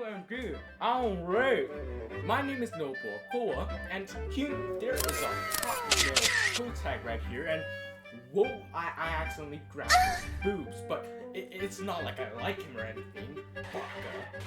OMG, alright. My name is NoahBoahCoah, and here there is a hot little toe tag right here, and whoa, I accidentally grabbed his boobs, but it's not like I like him or anything. Baka.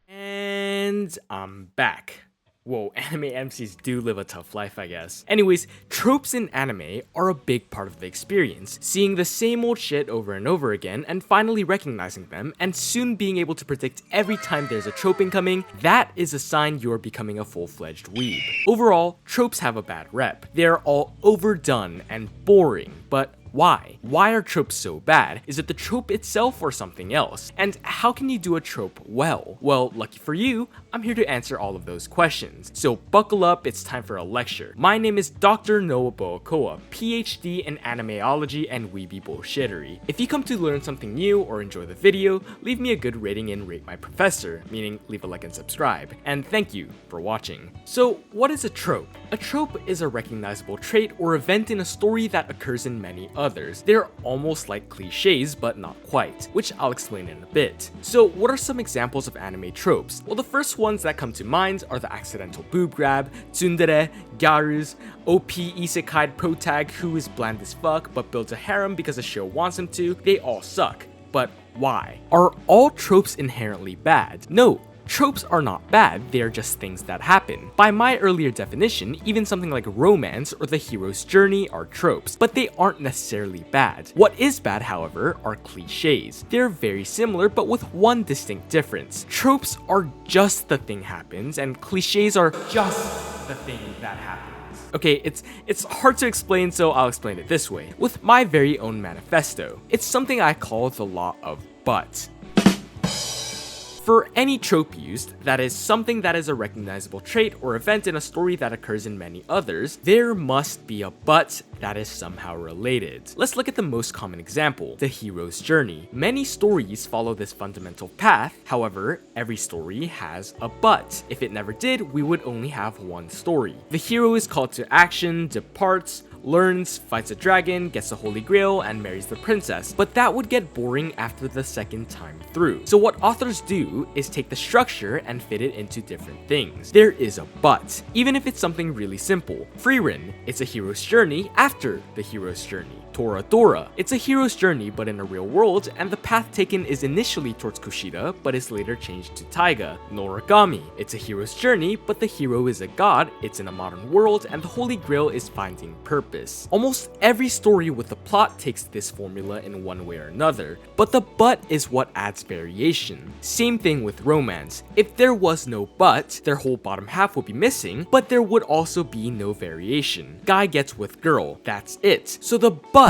And I'm back. Whoa, anime MCs do live a tough life, I guess. Anyways, tropes in anime are a big part of the experience. Seeing the same old shit over and over again, and finally recognizing them, and soon being able to predict every time there's a trope incoming, that is a sign you're becoming a full-fledged weeb. Overall, tropes have a bad rep. They're all overdone and boring, but why? Why are tropes so bad? Is it the trope itself or something else? And how can you do a trope well? Well, lucky for you, I'm here to answer all of those questions. So buckle up, it's time for a lecture. My name is Dr. NoahBoahCoah, PhD in animeology and weeby bullshittery. If you come to learn something new or enjoy the video, leave me a good rating and rate my professor, meaning leave a like and subscribe. And thank you for watching. So what is a trope? A trope is a recognizable trait or event in a story that occurs in many others. They're almost like cliches, but not quite, which I'll explain in a bit. So what are some examples of anime tropes? Well, the first ones that come to mind are the accidental boob grab, tsundere, gyarus, OP isekai protag who is bland as fuck but builds a harem because the show wants him to. They all suck. But why? Are all tropes inherently bad? No. Tropes are not bad, they are just things that happen. By my earlier definition, even something like romance or the hero's journey are tropes, but they aren't necessarily bad. What is bad, however, are cliches. They're very similar, but with one distinct difference. Tropes are just the thing happens, and cliches are just the thing that happens. Okay, it's hard to explain, so I'll explain it this way. With my very own manifesto. It's something I call the law of but. For any trope used, that is something that is a recognizable trait or event in a story that occurs in many others, there must be a but that is somehow related. Let's look at the most common example, the hero's journey. Many stories follow this fundamental path, however, every story has a but. If it never did, we would only have one story. The hero is called to action, departs, learns, fights a dragon, gets the holy grail, and marries the princess, but that would get boring after the second time through. So what authors do is take the structure and fit it into different things. There is a but, even if it's something really simple. Frieren, it's a hero's journey after the hero's journey. Toradora, it's a hero's journey but in a real world, and the path taken is initially towards Kushida, but is later changed to Taiga. Noragami, it's a hero's journey, but the hero is a god, it's in a modern world, and the holy grail is finding purpose. Almost every story with a plot takes this formula in one way or another, but the but is what adds variation. Same thing with romance. If there was no but, their whole bottom half would be missing, but there would also be no variation. Guy gets with girl, that's it. So the but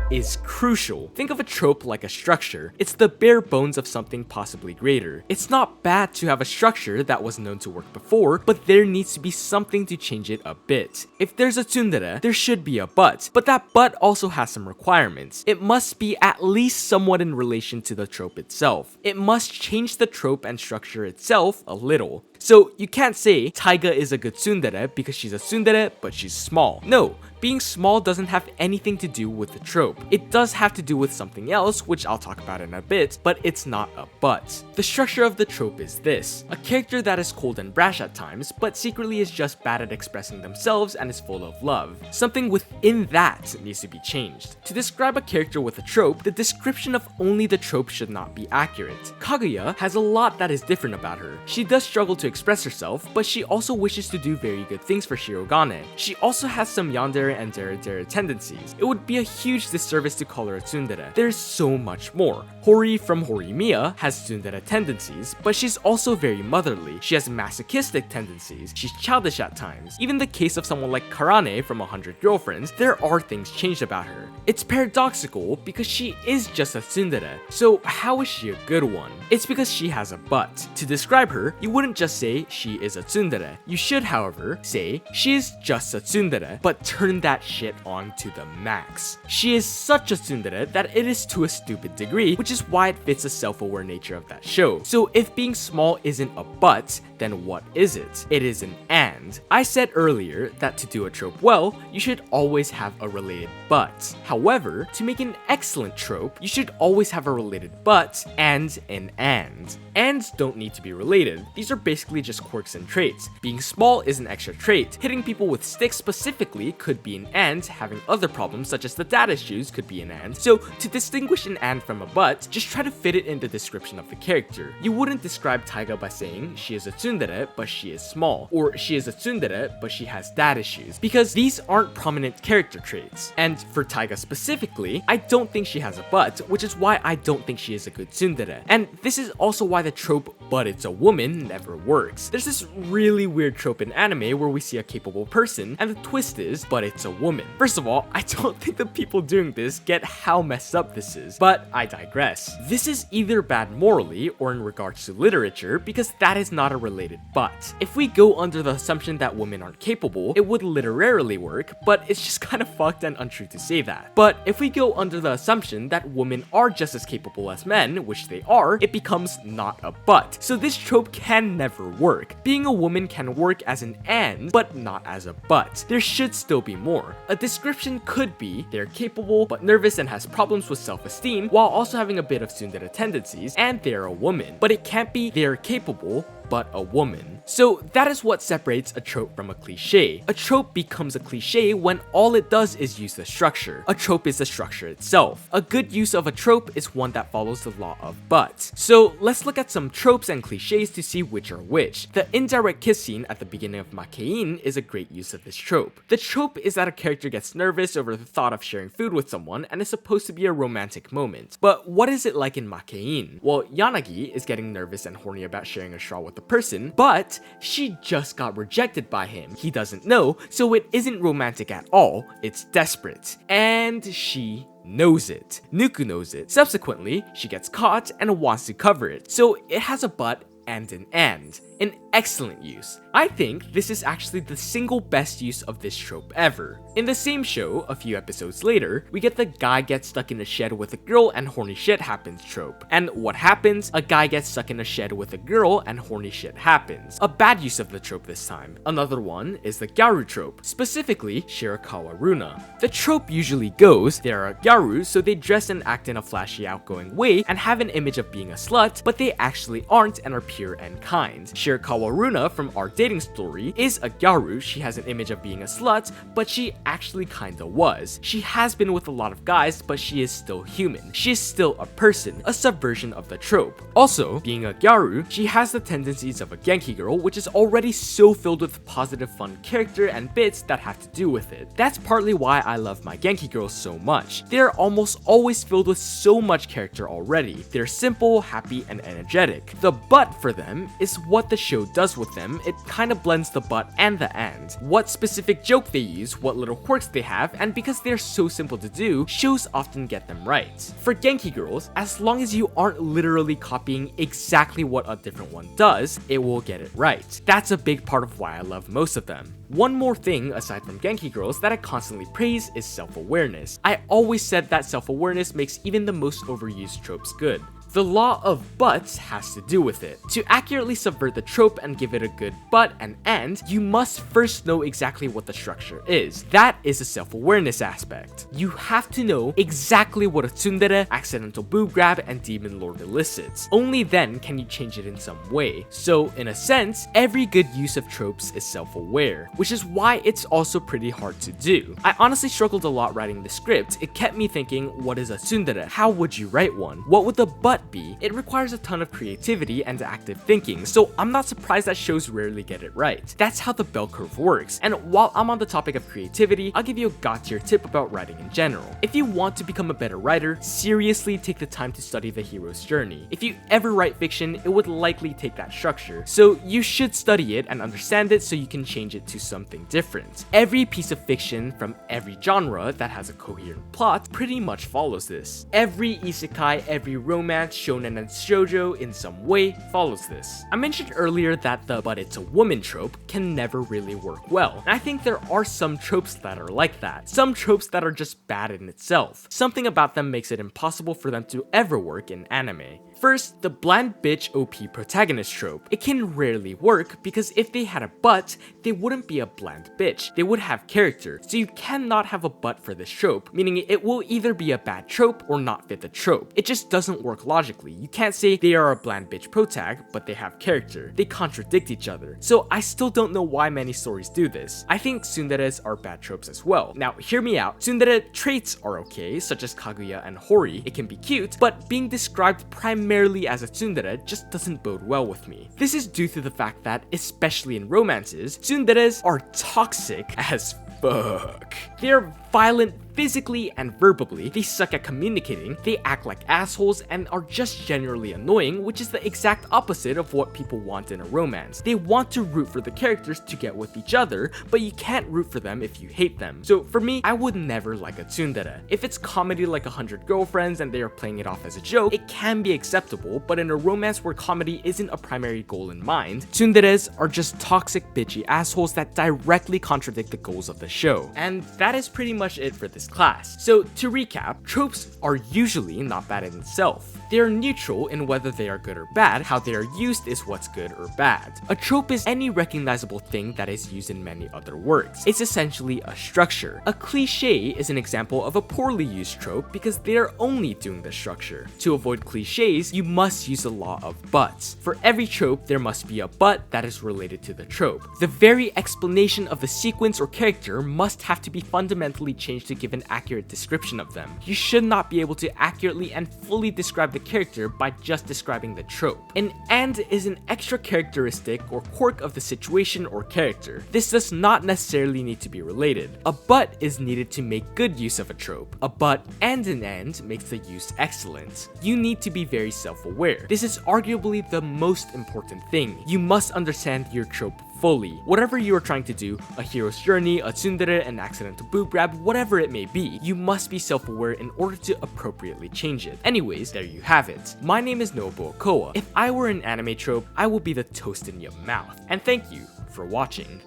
is crucial. Think of a trope like a structure. It's the bare bones of something possibly greater. It's not bad to have a structure that was known to work before, but there needs to be something to change it a bit. If there's a tsundere, there should be a but that but also has some requirements. It must be at least somewhat in relation to the trope itself. It must change the trope and structure itself a little. So you can't say Taiga is a good tsundere because she's a tsundere but she's small. No, being small doesn't have anything to do with the trope. It does have to do with something else, which I'll talk about in a bit, but it's not a but. The structure of the trope is this: a character that is cold and brash at times, but secretly is just bad at expressing themselves and is full of love. Something within that needs to be changed. To describe a character with a trope, the description of only the trope should not be accurate. Kaguya has a lot that is different about her. She does struggle to express herself, but she also wishes to do very good things for Shirogane. She also has some yandere and dere tendencies. It would be a huge disservice to call her a tsundere. There's so much more. Hori from Horimiya has tsundere tendencies, but she's also very motherly. She has masochistic tendencies. She's childish at times. Even the case of someone like Karane from 100 Girlfriends, there are things changed about her. It's paradoxical because she is just a tsundere. So how is she a good one? It's because she has a but. To describe her, you wouldn't just say she is a tsundere. You should, however, say she is just a tsundere, but turn that shit on to the max. She is such a tsundere that it is to a stupid degree, which is why it fits the self-aware nature of that show. So if being small isn't a but, then what is it? It is an and. I said earlier that to do a trope well, you should always have a related but. However, to make an excellent trope, you should always have a related but and an and. Ands don't need to be related. These are basically just quirks and traits. Being small is an extra trait. Hitting people with sticks specifically could be an and. Having other problems such as the dad issues could be an and. So to distinguish an and from a but, just try to fit it in the description of the character. You wouldn't describe Taiga by saying she is a tsundere but she is small, or she is a tsundere but she has dad issues, because these aren't prominent character traits. And for Taiga specifically, I don't think she has a but, which is why I don't think she is a good tsundere. And this is also why the trope "but it's a woman" never works. There's this really weird trope in anime where we see a capable person, and the twist is "but it's a woman." First of all, I don't think the people doing this get how messed up this is, but I digress. This is either bad morally or in regards to literature, because that is not a related but. If we go under the assumption that women aren't capable, it would literarily work, but it's just kind of fucked and untrue to say that. But if we go under the assumption that women are just as capable as men, which they are, it becomes not a but. So this trope can never work. Being a woman can work as an and, but not as a but. There should still be more. A description could be they're capable but nervous and has problems with self-esteem while also having a bit of tsundere tendencies, and they're a woman. But it can't be they're capable but a woman. So that is what separates a trope from a cliche. A trope becomes a cliche when all it does is use the structure. A trope is the structure itself. A good use of a trope is one that follows the law of but. So let's look at some tropes and cliches to see which are which. The indirect kiss scene at the beginning of Makein is a great use of this trope. The trope is that a character gets nervous over the thought of sharing food with someone and is supposed to be a romantic moment. But what is it like in Makein? Well, Yanagi is getting nervous and horny about sharing a straw with the person, but she just got rejected by him. He doesn't know, so it isn't romantic at all, it's desperate. And she knows it. Nuku knows it. Subsequently, she gets caught and wants to cover it. So it has a but and an and. An excellent use. I think this is actually the single best use of this trope ever. In the same show, a few episodes later, we get the guy gets stuck in a shed with a girl and horny shit happens trope. And what happens? A guy gets stuck in a shed with a girl and horny shit happens. A bad use of the trope this time. Another one is the gyaru trope, specifically Shirakawa Runa. The trope usually goes, they are a gyaru, so they dress and act in a flashy outgoing way and have an image of being a slut, but they actually aren't and are pure and kind. Shirakawa Runa from Our Dating Story is a gyaru. She has an image of being a slut, but she actually kinda was. She has been with a lot of guys, but she is still human. She is still a person, a subversion of the trope. Also, being a gyaru, she has the tendencies of a Genki girl, which is already so filled with positive fun character and bits that have to do with it. That's partly why I love my Genki girls so much. They're almost always filled with so much character already. They're simple, happy, and energetic. The but for them is what the show does with them. It kinda blends the but and the and. What specific joke they use, what little quirks they have, and because they're so simple to do, shows often get them right. For Genki girls, as long as you aren't literally copying exactly what a different one does, it will get it right. That's a big part of why I love most of them. One more thing aside from Genki girls that I constantly praise is self-awareness. I always said that self-awareness makes even the most overused tropes good. The law of buts has to do with it. To accurately subvert the trope and give it a good but and end, you must first know exactly what the structure is. That is a self-awareness aspect. You have to know exactly what a tsundere, accidental boob grab, and demon lord elicits. Only then can you change it in some way. So, in a sense, every good use of tropes is self-aware, which is why it's also pretty hard to do. I honestly struggled a lot writing the script. It kept me thinking, what is a tsundere? How would you write one? What would the but be? It requires a ton of creativity and active thinking, so I'm not surprised that shows rarely get it right. That's how the bell curve works. And while I'm on the topic of creativity, I'll give you a god-tier tip about writing in general. If you want to become a better writer, seriously take the time to study the hero's journey. If you ever write fiction, it would likely take that structure, so you should study it and understand it so you can change it to something different. Every piece of fiction from every genre that has a coherent plot pretty much follows this. Every isekai, every romance, shonen and shoujo in some way follows this. I mentioned earlier that the "but it's a woman" trope can never really work well, and I think there are some tropes that are like that. Some tropes that are just bad in itself. Something about them makes it impossible for them to ever work in anime. First, the bland bitch OP protagonist trope. It can rarely work because if they had a butt, they wouldn't be a bland bitch. They would have character, so you cannot have a butt for this trope, meaning it will either be a bad trope or not fit the trope. It just doesn't work logically. You can't say they are a bland bitch protag, but they have character. They contradict each other. So I still don't know why many stories do this. I think tsunderes are bad tropes as well. Now, hear me out. Tsundere traits are okay, such as Kaguya and Hori. It can be cute, but being described primarily as a tsundere just doesn't bode well with me. This is due to the fact that, especially in romances, tsunderes are toxic as fuck. They're violent physically and verbally, they suck at communicating, they act like assholes, and are just generally annoying, which is the exact opposite of what people want in a romance. They want to root for the characters to get with each other, but you can't root for them if you hate them. So for me, I would never like a tsundere. If it's comedy like 100 Girlfriends and they are playing it off as a joke, it can be acceptable, but in a romance where comedy isn't a primary goal in mind, tsunderes are just toxic bitchy assholes that directly contradict the goals of the show. And that is pretty much it for this class. So to recap, tropes are usually not bad in itself. They are neutral in whether they are good or bad. How they are used is what's good or bad. A trope is any recognizable thing that is used in many other works. It's essentially a structure. A cliche is an example of a poorly used trope because they are only doing the structure. To avoid cliches, you must use the law of buts. For every trope, there must be a but that is related to the trope. The very explanation of the sequence or character must have to be fundamentally changed to give an accurate description of them. You should not be able to accurately and fully describe the character by just describing the trope. An "and" is an extra characteristic or quirk of the situation or character. This does not necessarily need to be related. A but is needed to make good use of a trope. A but and an "and" makes the use excellent. You need to be very self-aware. This is arguably the most important thing. You must understand your trope fully. Whatever you are trying to do, a hero's journey, a tsundere, an accidental boob grab, whatever it may be, you must be self-aware in order to appropriately change it. Anyways, there you have it. My name is NoahBoahCoah. If I were an anime trope, I would be the toast in your mouth. And thank you for watching.